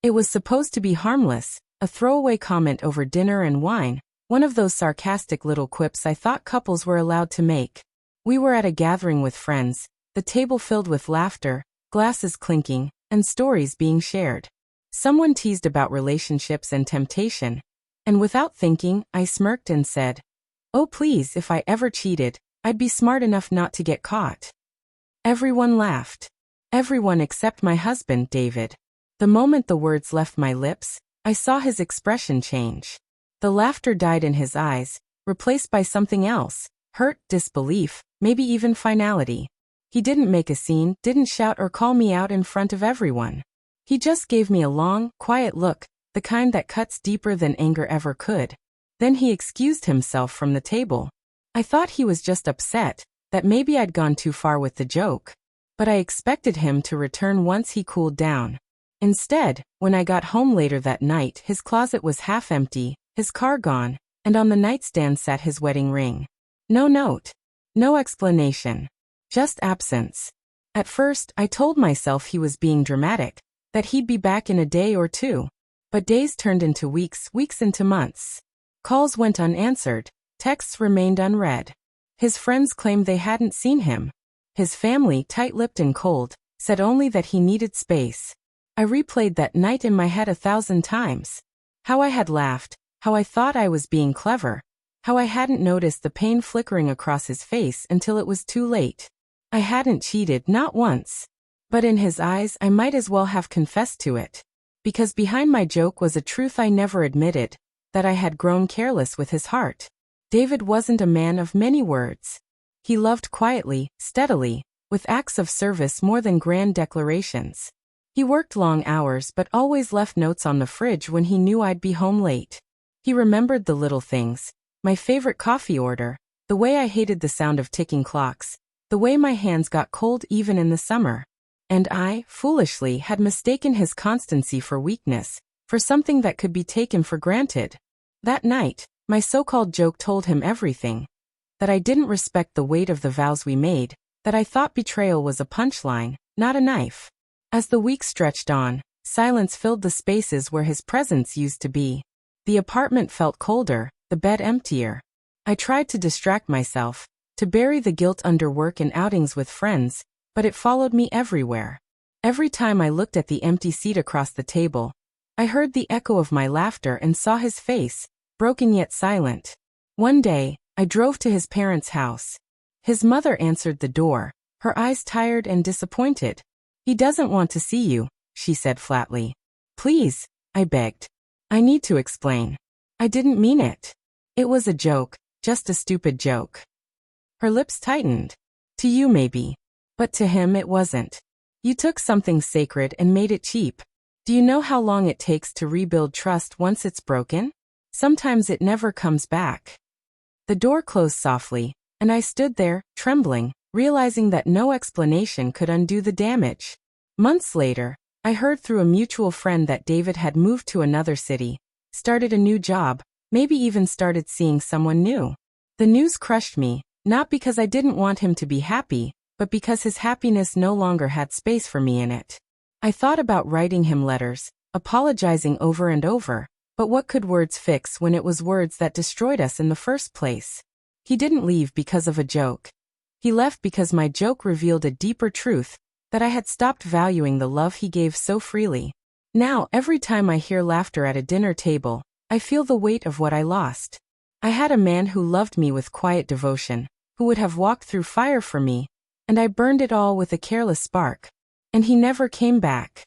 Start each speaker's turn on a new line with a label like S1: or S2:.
S1: It was supposed to be harmless, a throwaway comment over dinner and wine, one of those sarcastic little quips I thought couples were allowed to make. We were at a gathering with friends, the table filled with laughter, glasses clinking, and stories being shared. Someone teased about relationships and temptation, and without thinking, I smirked and said, "Oh please, if I ever cheated, I'd be smart enough not to get caught." Everyone laughed. Everyone except my husband, David. The moment the words left my lips, I saw his expression change. The laughter died in his eyes, replaced by something else, hurt, disbelief, maybe even finality. He didn't make a scene, didn't shout or call me out in front of everyone. He just gave me a long, quiet look, the kind that cuts deeper than anger ever could. Then he excused himself from the table. I thought he was just upset, that maybe I'd gone too far with the joke. But I expected him to return once he cooled down. Instead, when I got home later that night, his closet was half empty, his car gone, and on the nightstand sat his wedding ring. No note. No explanation. Just absence. At first, I told myself he was being dramatic, that he'd be back in a day or two. But days turned into weeks, weeks into months. Calls went unanswered, texts remained unread. His friends claimed they hadn't seen him. His family, tight-lipped and cold, said only that he needed space. I replayed that night in my head 1,000 times. How I had laughed, how I thought I was being clever, how I hadn't noticed the pain flickering across his face until it was too late. I hadn't cheated, not once. But in his eyes, I might as well have confessed to it. Because behind my joke was a truth I never admitted, that I had grown careless with his heart. David wasn't a man of many words. He loved quietly, steadily, with acts of service more than grand declarations. He worked long hours but always left notes on the fridge when he knew I'd be home late. He remembered the little things, my favorite coffee order, the way I hated the sound of ticking clocks, the way my hands got cold even in the summer. And I, foolishly, had mistaken his constancy for weakness, for something that could be taken for granted. That night, my so-called joke told him everything. That I didn't respect the weight of the vows we made, that I thought betrayal was a punchline, not a knife. As the weeks stretched on, silence filled the spaces where his presence used to be. The apartment felt colder, the bed emptier. I tried to distract myself, to bury the guilt under work and outings with friends, but it followed me everywhere. Every time I looked at the empty seat across the table, I heard the echo of my laughter and saw his face, broken yet silent. One day, I drove to his parents' house. His mother answered the door, her eyes tired and disappointed. "He doesn't want to see you," she said flatly. "Please," I begged. "I need to explain. I didn't mean it. It was a joke, just a stupid joke." Her lips tightened. "To you maybe. But to him it wasn't. You took something sacred and made it cheap. Do you know how long it takes to rebuild trust once it's broken? Sometimes it never comes back." The door closed softly, and I stood there, trembling, realizing that no explanation could undo the damage. Months later, I heard through a mutual friend that David had moved to another city, started a new job, maybe even started seeing someone new. The news crushed me, not because I didn't want him to be happy, but because his happiness no longer had space for me in it. I thought about writing him letters, apologizing over and over, but what could words fix when it was words that destroyed us in the first place? He didn't leave because of a joke. He left because my joke revealed a deeper truth, that I had stopped valuing the love he gave so freely. Now, every time I hear laughter at a dinner table, I feel the weight of what I lost. I had a man who loved me with quiet devotion, who would have walked through fire for me, and I burned it all with a careless spark. And he never came back.